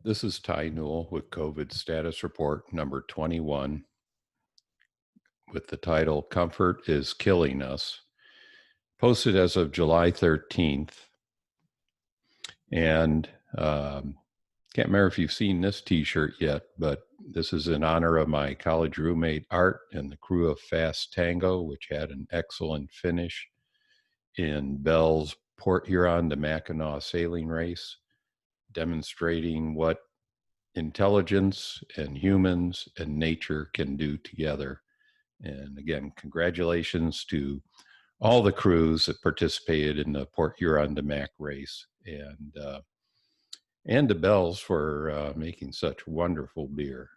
This is Ty Newell with COVID status report number 21 with the title Comfort is Killing Us, posted as of July 13th. And can't remember if you've seen this t-shirt yet, but this is in honor of my college roommate Art and the crew of Fast Tango, which had an excellent finish in Bell's Port Huron to Mackinac sailing race, demonstrating what intelligence and humans and nature can do together. And again, congratulations to all the crews that participated in the Port Huron to Mac race, and to Bell's for making such wonderful beer.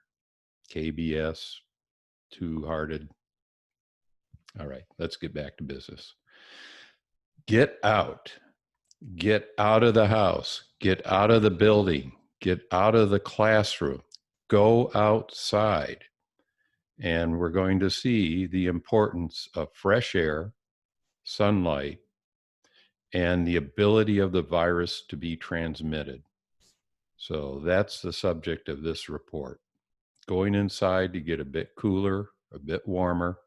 KBS, Two Hearted. All right, let's get back to business. Get out. Get out of the house. Get out of the building. Get out of the classroom. Go outside. And we're going to see the importance of fresh air, sunlight, and the ability of the virus to be transmitted. So that's the subject of this report. Going inside to get a bit cooler, a bit warmer,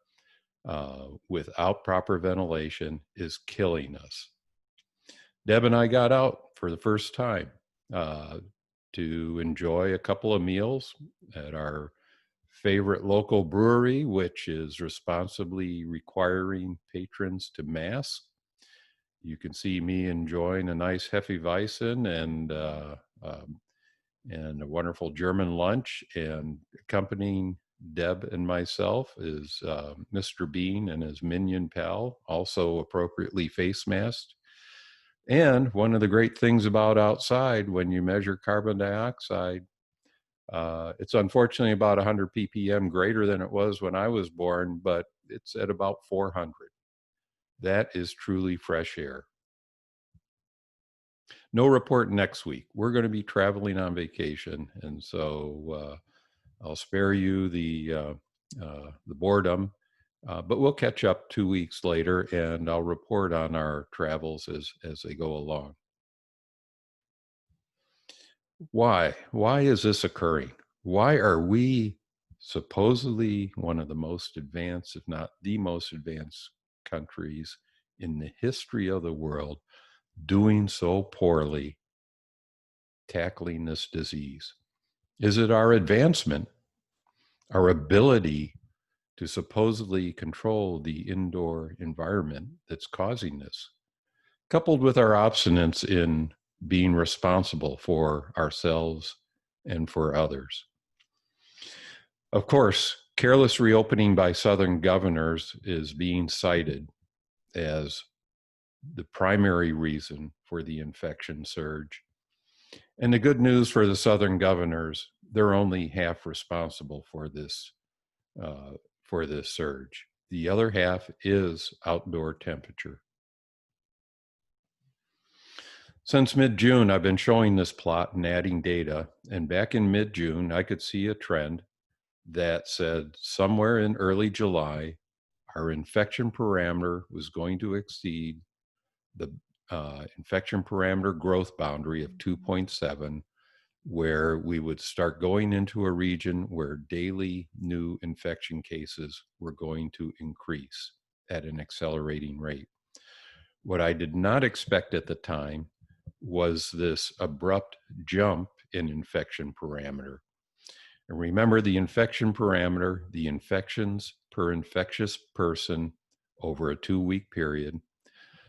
without proper ventilation is killing us. Deb and I got out for the first time to enjoy a couple of meals at our favorite local brewery, which is responsibly requiring patrons to mask. You can see me enjoying a nice Hefeweizen and a wonderful German lunch, and accompanying Deb and myself is Mr. Bean and his minion pal, also appropriately face masked. And one of the great things about outside, when you measure carbon dioxide, it's unfortunately about 100 ppm greater than it was when I was born, but it's at about 400. That is truly fresh air. No report next week. We're going to be traveling on vacation, and so I'll spare you the boredom, but we'll catch up 2 weeks later, and I'll report on our travels as they go along. Why? Why is this occurring? Why are we supposedly one of the most advanced, if not the most advanced countries in the history of the world, doing so poorly tackling this disease? Is it our advancement, our ability to supposedly control the indoor environment that's causing this, coupled with our obstinance in being responsible for ourselves and for others? Of course, careless reopening by Southern governors is being cited as the primary reason for the infection surge. And the good news for the Southern governors, they're only half responsible for this surge. The other half is outdoor temperature. Since mid-June, I've been showing this plot and adding data, and back in mid-June, I could see a trend that said somewhere in early July, our infection parameter was going to exceed the infection parameter growth boundary of 2.7, where we would start going into a region where daily new infection cases were going to increase at an accelerating rate. What I did not expect at the time was this abrupt jump in infection parameter. And remember, the infection parameter, the infections per infectious person over a 2-week period.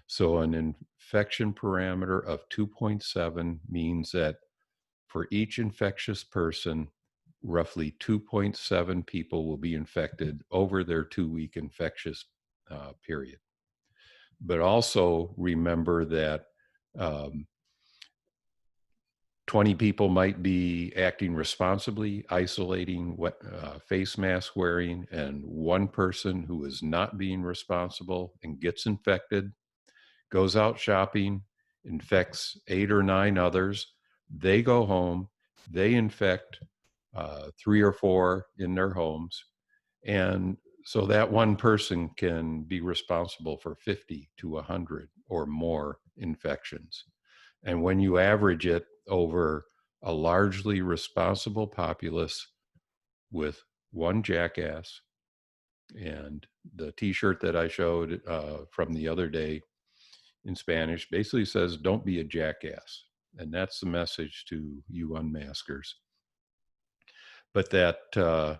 So an infection parameter of 2.7 means that for each infectious person, roughly 2.7 people will be infected over their 2-week infectious period. But also remember that 20 people might be acting responsibly, isolating, face mask wearing, and one person who is not being responsible and gets infected, goes out shopping, infects 8 or 9 others. They go home, they infect 3 or 4 in their homes. And so that one person can be responsible for 50 to 100 or more infections. And when you average it over a largely responsible populace with one jackass. And the T-shirt that I showed from the other day in Spanish basically says, "Don't be a jackass." And that's the message to you unmaskers. But uh,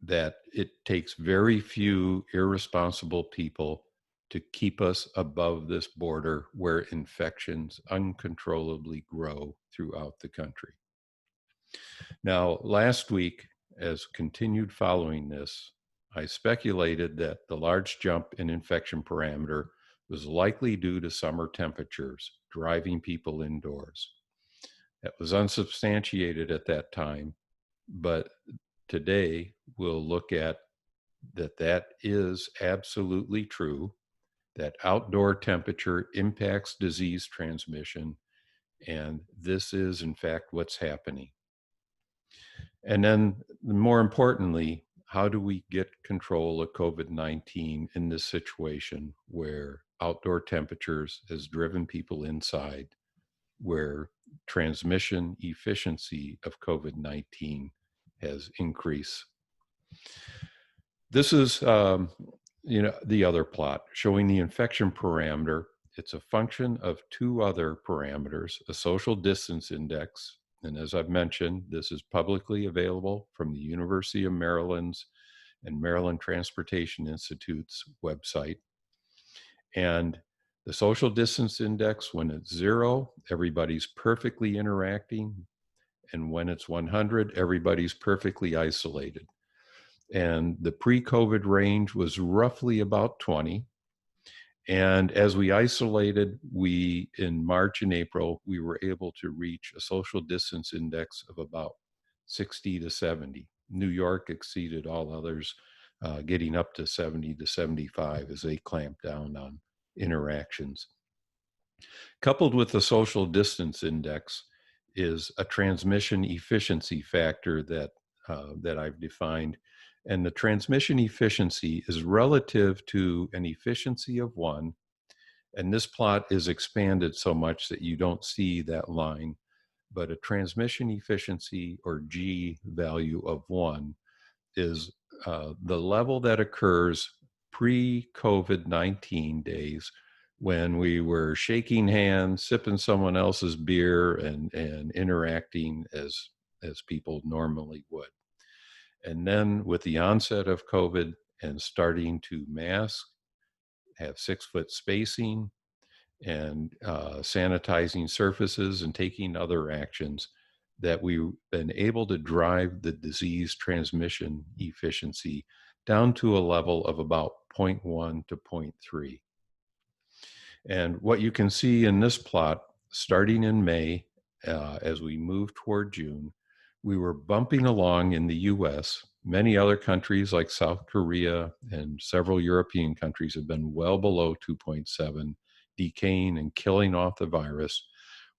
that it takes very few irresponsible people to keep us above this border where infections uncontrollably grow throughout the country. Now, last week, as continued following this, I speculated that the large jump in infection parameter was likely due to summer temperatures driving people indoors. That was unsubstantiated at that time, but today we'll look at that is absolutely true, that outdoor temperature impacts disease transmission, and this is in fact what's happening. And then more importantly, how do we get control of COVID-19 in this situation where outdoor temperatures has driven people inside, where transmission efficiency of COVID-19 has increased? This is, the other plot showing the infection parameter. It's a function of two other parameters, a social distance index. And as I've mentioned, this is publicly available from the University of Maryland's and Maryland Transportation Institute's website. And the social distance index, when it's 0, everybody's perfectly interacting. And when it's 100, everybody's perfectly isolated. And the pre-COVID range was roughly about 20. And as we isolated, in March and April, we were able to reach a social distance index of about 60 to 70. New York exceeded all others, getting up to 70 to 75 as they clamped down on interactions. Coupled with the social distance index is a transmission efficiency factor that I've defined. And the transmission efficiency is relative to an efficiency of 1. And this plot is expanded so much that you don't see that line. But a transmission efficiency, or G value of 1, is the level that occurs pre-COVID-19 days, when we were shaking hands, sipping someone else's beer, and interacting as people normally would. And then with the onset of COVID and starting to mask, have 6-foot spacing, and sanitizing surfaces and taking other actions, that we've been able to drive the disease transmission efficiency down to a level of about 0.1 to 0.3. And what you can see in this plot, starting in May, as we move toward June, we were bumping along in the US. Many other countries like South Korea and several European countries have been well below 2.7, decaying and killing off the virus.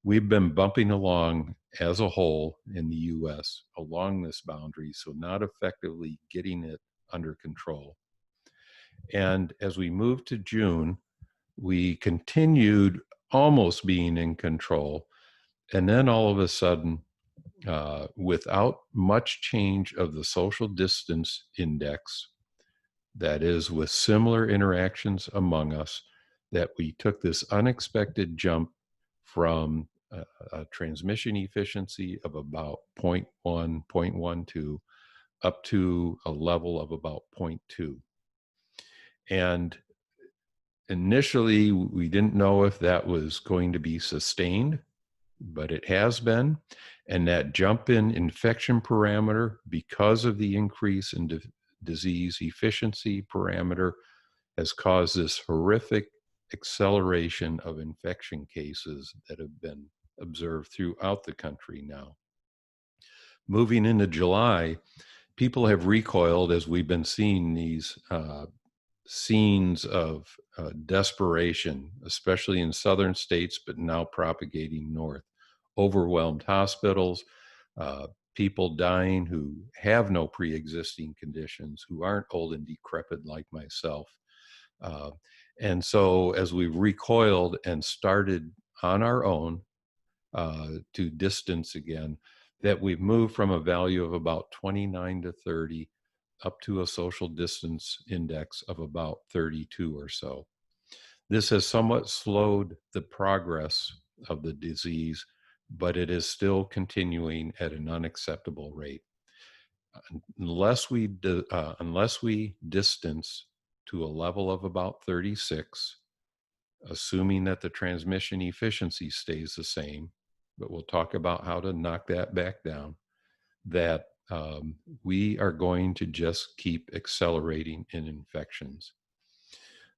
We've been bumping along as a whole in the US along this boundary, so not effectively getting it under control. And as we moved to June, we continued almost being in control. And then all of a sudden, without much change of the social distance index, that is, with similar interactions among us, that we took this unexpected jump from a transmission efficiency of about 0.1, 0.12, up to a level of about 0.2. And initially, we didn't know if that was going to be sustained, but it has been. And that jump in infection parameter, because of the increase in disease efficiency parameter, has caused this horrific acceleration of infection cases that have been observed throughout the country now. Moving into July, people have recoiled as we've been seeing these scenes of desperation, especially in southern states, but now propagating north. Overwhelmed hospitals, people dying who have no pre-existing conditions, who aren't old and decrepit like myself. And so as we've recoiled and started on our own to distance again, that we've moved from a value of about 29 to 30 up to a social distance index of about 32 or so. This has somewhat slowed the progress of the disease, but it is still continuing at an unacceptable rate. Unless we distance to a level of about 36, assuming that the transmission efficiency stays the same, but we'll talk about how to knock that back down, that we are going to just keep accelerating in infections.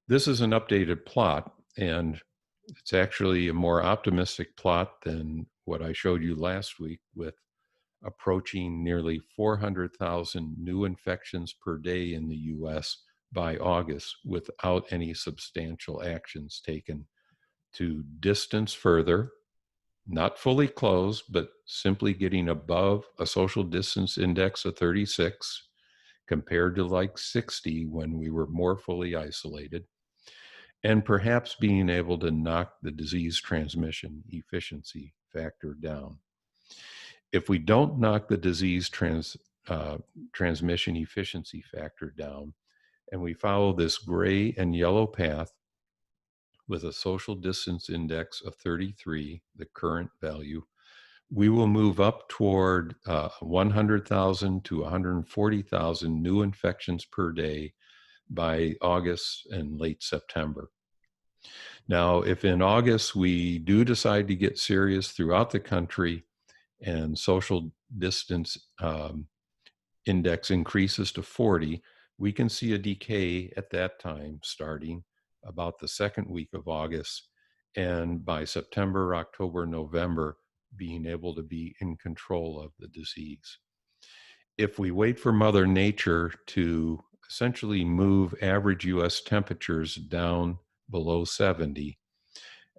This is an updated plot, and it's actually a more optimistic plot than what I showed you last week, with approaching nearly 400,000 new infections per day in the US by August without any substantial actions taken to distance further, not fully close, but simply getting above a social distance index of 36 compared to like 60 when we were more fully isolated, and perhaps being able to knock the disease transmission efficiency factor down. If we don't knock the disease transmission efficiency factor down, and we follow this gray and yellow path with a social distance index of 33, the current value, we will move up toward 100,000 to 140,000 new infections per day by August and late September. Now, if in August we do decide to get serious throughout the country and social distance index increases to 40, we can see a decay at that time starting about the second week of August, and by September, October, November, being able to be in control of the disease. If we wait for Mother Nature to essentially move average US temperatures down below 70,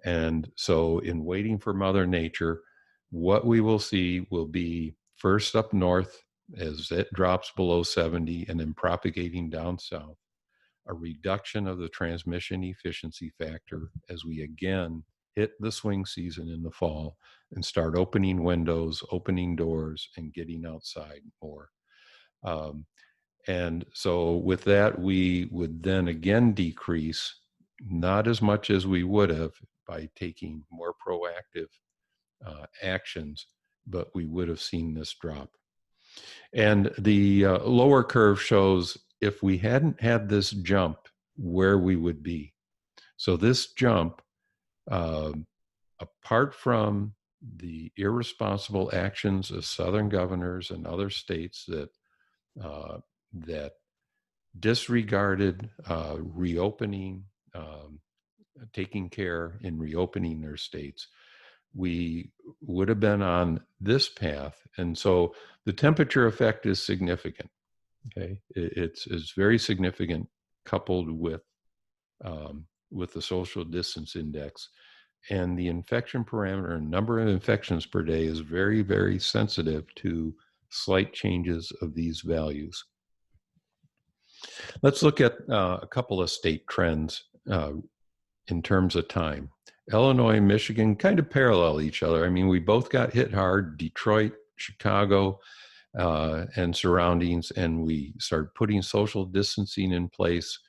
and so in waiting for Mother Nature, what we will see will be first up north as it drops below 70 and then propagating down south, a reduction of the transmission efficiency factor as we again hit the swing season in the fall and start opening windows, opening doors, and getting outside more. And so with that, we would then again decrease, not as much as we would have by taking more proactive actions, but we would have seen this drop. And the lower curve shows if we hadn't had this jump, where we would be. So this jump, apart from the irresponsible actions of Southern governors and other states that disregarded reopening, taking care in reopening their states, we would have been on this path. And so the temperature effect is significant. Okay, it's very significant, coupled with the social distance index, and the infection parameter, number of infections per day, is very, very sensitive to slight changes of these values. Let's look at a couple of state trends in terms of time. Illinois and Michigan kind of parallel each other. I mean, we both got hit hard, Detroit, Chicago, and surroundings, and we started putting social distancing in place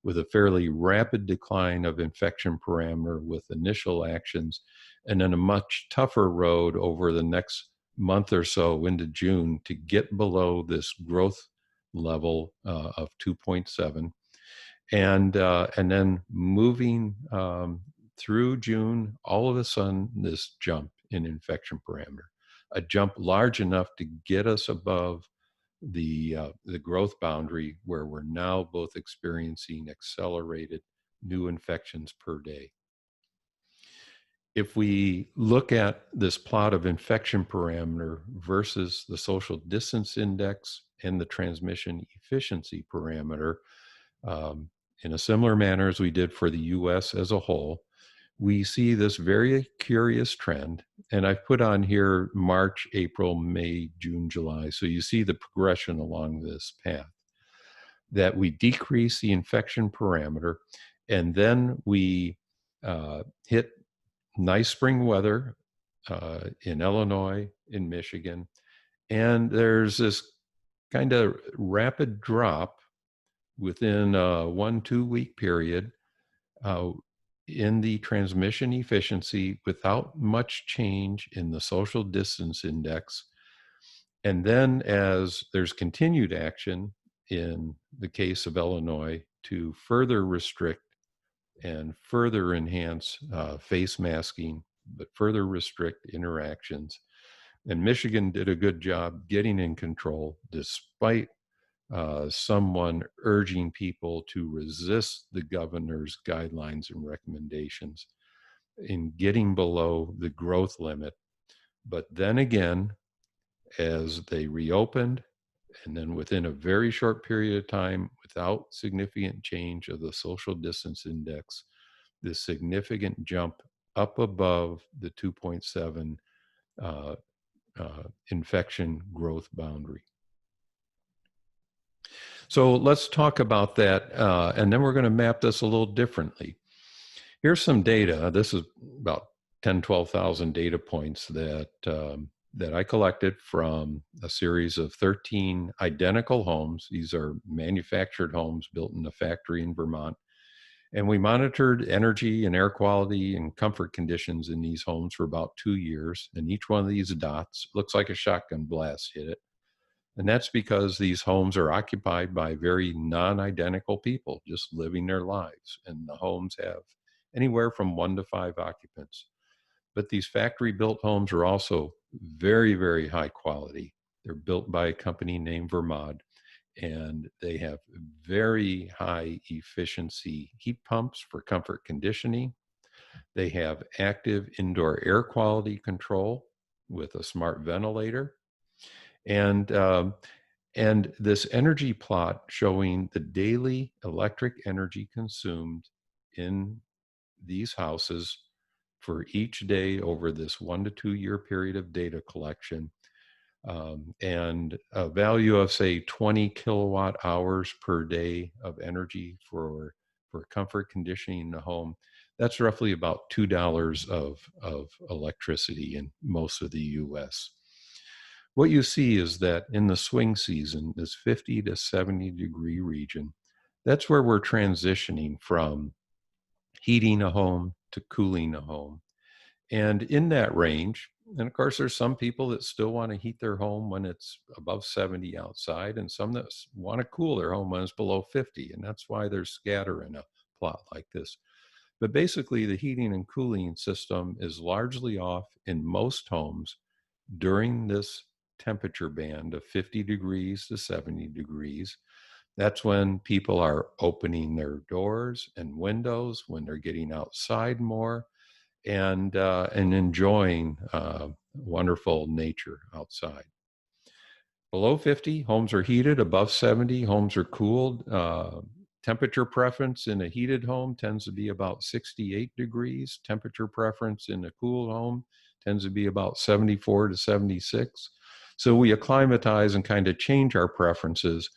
with a fairly rapid decline of infection parameter with initial actions, and then a much tougher road over the next month or so into June to get below this growth level of 2.7. And then moving through June, all of a sudden, this jump in infection parameter, a jump large enough to get us above the growth boundary, where we're now both experiencing accelerated new infections per day. If we look at this plot of infection parameter versus the social distance index and the transmission efficiency parameter, in a similar manner as we did for the US as a whole, we see this very curious trend. And I've put on here March, April, May, June, July. So you see the progression along this path, that we decrease the infection parameter, and then we hit nice spring weather in Illinois, in Michigan. And there's this kind of rapid drop within a 1-2 week period uh, in the transmission efficiency without much change in the social distance index. And then, as there's continued action in the case of Illinois to further restrict and further enhance face masking, but further restrict interactions. And Michigan did a good job getting in control despite someone urging people to resist the governor's guidelines and recommendations in getting below the growth limit. But then again, as they reopened, and then within a very short period of time, without significant change of the social distance index, this significant jump up above the 2.7 uh, infection growth boundary. So let's talk about that, and then we're going to map this a little differently. Here's some data. This is about 10, 12,000 data points that I collected from a series of 13 identical homes. These are manufactured homes built in a factory in Vermont. And we monitored energy and air quality and comfort conditions in these homes for about 2 years. And each one of these dots looks like a shotgun blast hit it. And that's because these homes are occupied by very non-identical people just living their lives. And the homes have anywhere from 1 to 5 occupants. But these factory built homes are also very, very high quality. They're built by a company named Vermod, and they have very high efficiency heat pumps for comfort conditioning. They have active indoor air quality control with a smart ventilator. And this energy plot showing the daily electric energy consumed in these houses for each day over this 1 to 2 year period of data collection, and a value of say 20 kilowatt hours per day of energy for comfort conditioning in the home. That's roughly about $2 of electricity in most of the US. What you see is that in the swing season, this 50 to 70 degree region, that's where we're transitioning from heating a home to cooling a home. And in that range, and of course, there's some people that still want to heat their home when it's above 70 outside, and some that want to cool their home when it's below 50. And that's why there's scatter in a plot like this. But basically, the heating and cooling system is largely off in most homes during this temperature band of 50 degrees to 70 degrees. That's when people are opening their doors and windows, when they're getting outside more, and enjoying wonderful nature outside. Below 50, homes are heated. Above 70, homes are cooled. Temperature preference in a heated home tends to be about 68 degrees. Temperature preference in a cooled home tends to be about 74 to 76. So we acclimatize and kind of change our preferences.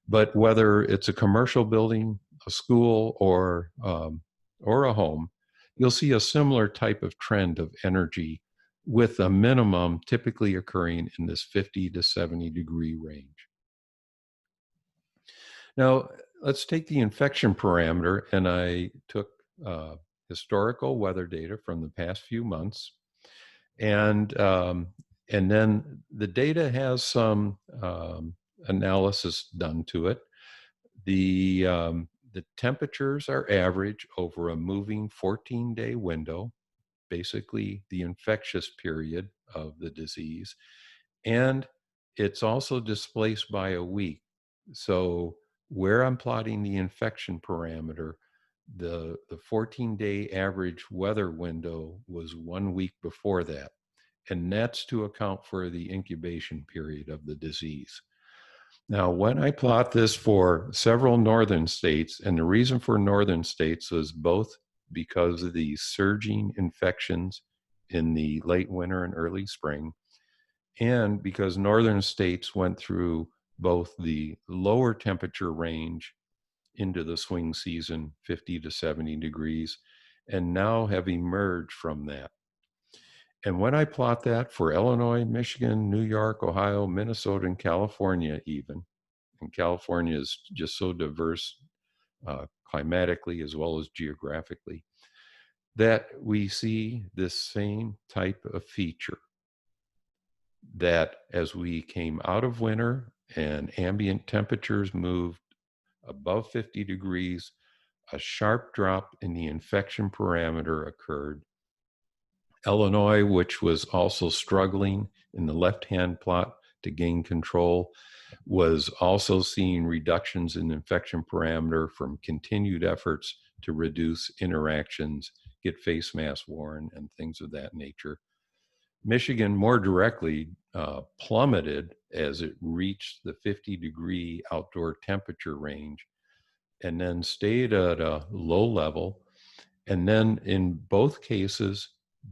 But whether it's a commercial building, a school, or a home, you'll see a similar type of trend of energy with a minimum typically occurring in this 50 to 70 degree range. Now, let's take the infection parameter, and I took historical weather data from the past few months, and then the data has some analysis done to it. The temperatures are average over a moving 14-day window, basically the infectious period of the disease, and it's also displaced by a week. So where I'm plotting the infection parameter, the 14-day average weather window was 1 week before that, and that's to account for the incubation period of the disease. Now, when I plot this for several northern states, and the reason for northern states was both because of the surging infections in the late winter and early spring, and because northern states went through both the lower temperature range into the swing season, 50 to 70 degrees, and now have emerged from that. And when I plot that for Illinois, Michigan, New York, Ohio, Minnesota, and California, even, and California is just so diverse climatically as well as geographically, that we see this same type of feature, that as we came out of winter and ambient temperatures moved above 50 degrees, a sharp drop in the infection parameter occurred. Illinois, which was also struggling in the left-hand plot to gain control, was also seeing reductions in infection parameter from continued efforts to reduce interactions, get face masks worn, and things of that nature. Michigan more directly plummeted as it reached the 50-degree outdoor temperature range and then stayed at a low level. And then in both cases,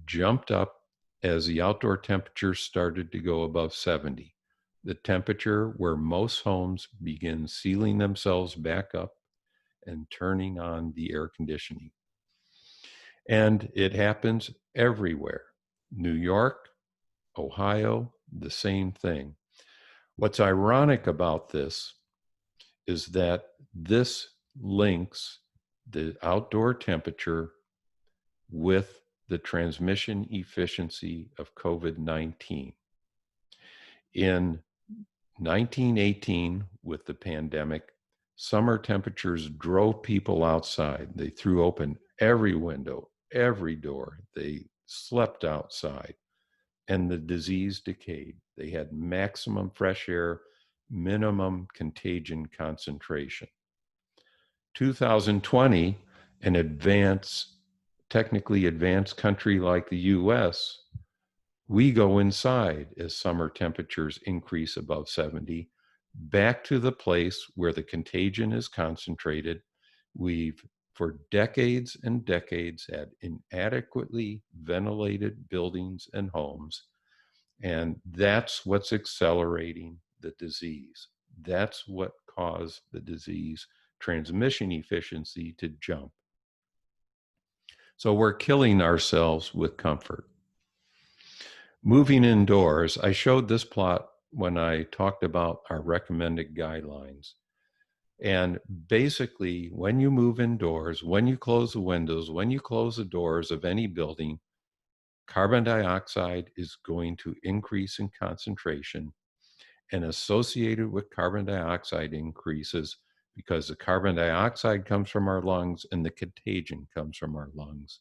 jumped up as the outdoor temperature started to go above 70, the temperature where most homes begin sealing themselves back up and turning on the air conditioning. And it happens everywhere. New York, Ohio, the same thing. What's ironic about this is that this links the outdoor temperature with the transmission efficiency of COVID-19. In 1918, with the pandemic, summer temperatures drove people outside. They threw open every window, every door. They slept outside, and the disease decayed. They had maximum fresh air, minimum contagion concentration. 2020, an technically advanced country like the US, we go inside as summer temperatures increase above 70, back to the place where the contagion is concentrated. We've, for decades and decades, had inadequately ventilated buildings and homes, and that's what's accelerating the disease. That's what caused the disease transmission efficiency to jump. So we're killing ourselves with comfort. Moving indoors, I showed this plot when I talked about our recommended guidelines. And basically, when you move indoors, when you close the windows, when you close the doors of any building, carbon dioxide is going to increase in concentration, and associated with carbon dioxide increases, because the carbon dioxide comes from our lungs and the contagion comes from our lungs,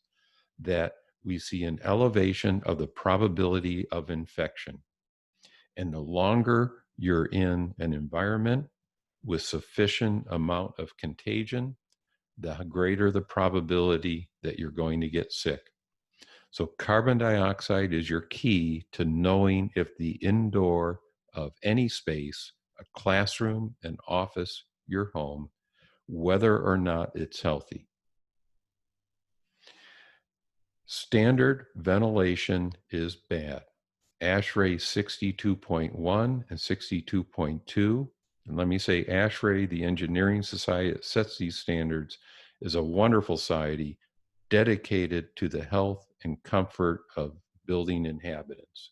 that we see an elevation of the probability of infection. And the longer you're in an environment with sufficient amount of contagion, the greater the probability that you're going to get sick. So carbon dioxide is your key to knowing if the indoor of any space, a classroom, an office, your home, whether or not it's healthy. Standard ventilation is bad. ASHRAE 62.1 and 62.2. And let me say, ASHRAE, the engineering society that sets these standards, is a wonderful society dedicated to the health and comfort of building inhabitants.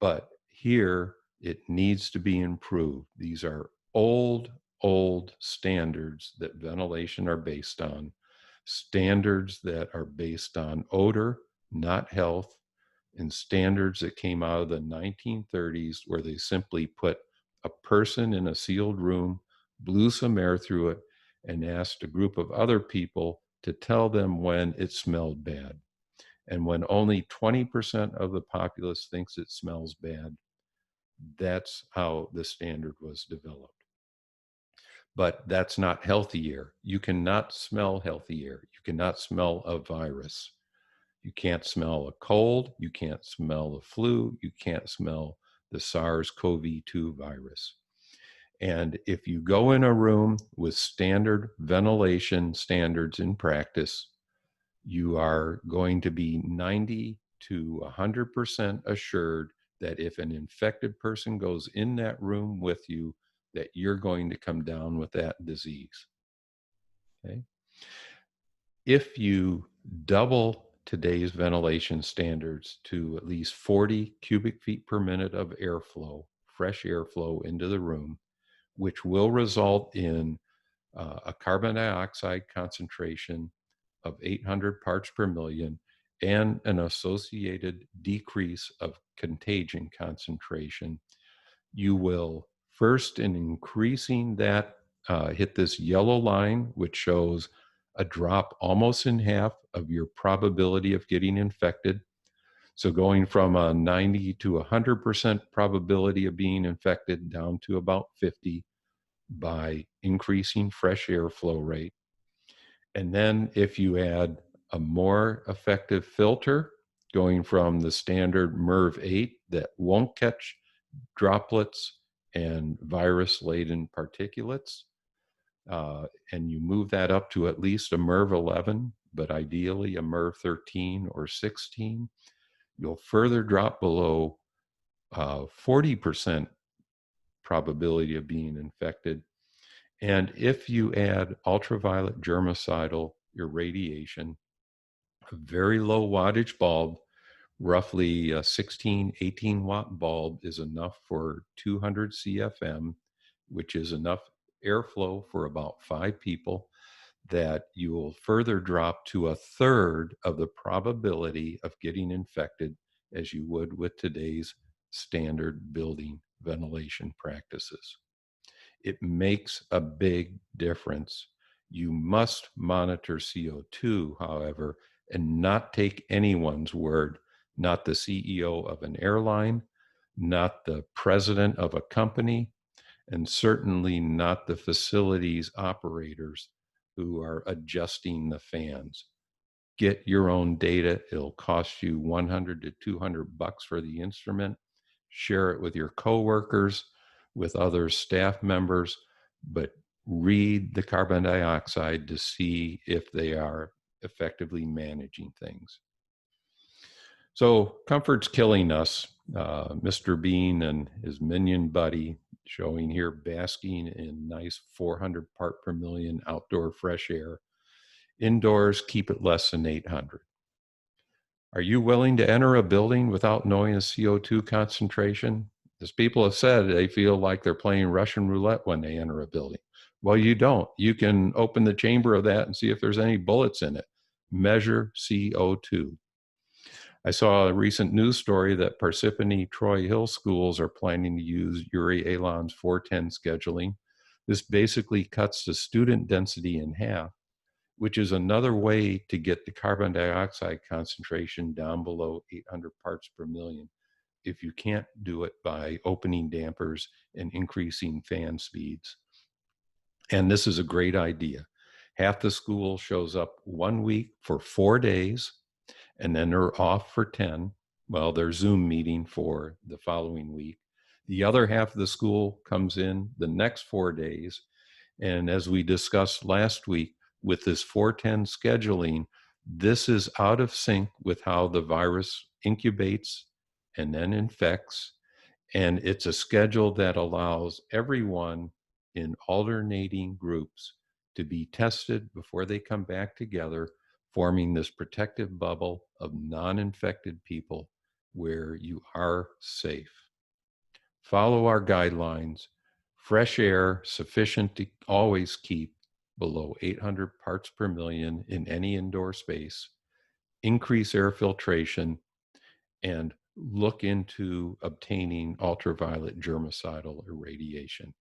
But here, it needs to be improved. These are old standards that ventilation are based on, standards that are based on odor, not health, and standards that came out of the 1930s, where they simply put a person in a sealed room, blew some air through it, and asked a group of other people to tell them when it smelled bad. And when only 20% of the populace thinks it smells bad, that's how the standard was developed. But that's not healthy air. You cannot smell healthy air. You cannot smell a virus. You can't smell a cold. You can't smell the flu. You can't smell the SARS-CoV-2 virus. And if you go in a room with standard ventilation standards in practice, you are going to be 90 to 100% assured that if an infected person goes in that room with you, that you're going to come down with that disease. Okay? If you double today's ventilation standards to at least 40 cubic feet per minute of airflow, fresh airflow into the room, which will result in a carbon dioxide concentration of 800 parts per million and an associated decrease of contagion concentration. You will first, in increasing that, hit this yellow line, which shows a drop almost in half of your probability of getting infected. So going from a 90 to 100% probability of being infected down to about 50 by increasing fresh airflow rate. And then if you add a more effective filter, going from the standard MERV 8 that won't catch droplets and virus-laden particulates, and you move that up to at least a MERV 11, but ideally a MERV 13 or 16, you'll further drop below 40% probability of being infected. And if you add ultraviolet germicidal irradiation, a very low wattage bulb, roughly a 16, 18 watt bulb is enough for 200 CFM, which is enough airflow for about 5 people, that you will further drop to a third of the probability of getting infected as you would with today's standard building ventilation practices. It makes a big difference. You must monitor CO2, however, and not take anyone's word, not the CEO of an airline, not the president of a company, and certainly not the facilities operators who are adjusting the fans. Get your own data. It'll cost you 100 to 200 bucks for the instrument. Share it with your coworkers, with other staff members, but read the carbon dioxide to see if they are effectively managing things. So comfort's killing us. Mr. Bean and his minion buddy, showing here basking in nice 400 part per million outdoor fresh air. Indoors, keep it less than 800. Are you willing to enter a building without knowing the CO2 concentration? As people have said, they feel like they're playing Russian roulette when they enter a building. Well, you don't. You can open the chamber of that and see if there's any bullets in it. Measure CO2. I saw a recent news story that Parsippany Troy Hill schools are planning to use Yuri Alon's 410 scheduling. This basically cuts the student density in half, which is another way to get the carbon dioxide concentration down below 800 parts per million if you can't do it by opening dampers and increasing fan speeds. And this is a great idea. Half the school shows up 1 week for 4 days, and then they're off for 10. Well, their Zoom meeting for the following week. The other half of the school comes in the next 4 days. And as we discussed last week, with this 410 scheduling, this is out of sync with how the virus incubates and then infects. And it's a schedule that allows everyone in alternating groups to be tested before they come back together, forming this protective bubble of non-infected people where you are safe. Follow our guidelines. Fresh air sufficient to always keep below 800 parts per million in any indoor space. Increase air filtration and look into obtaining ultraviolet germicidal irradiation.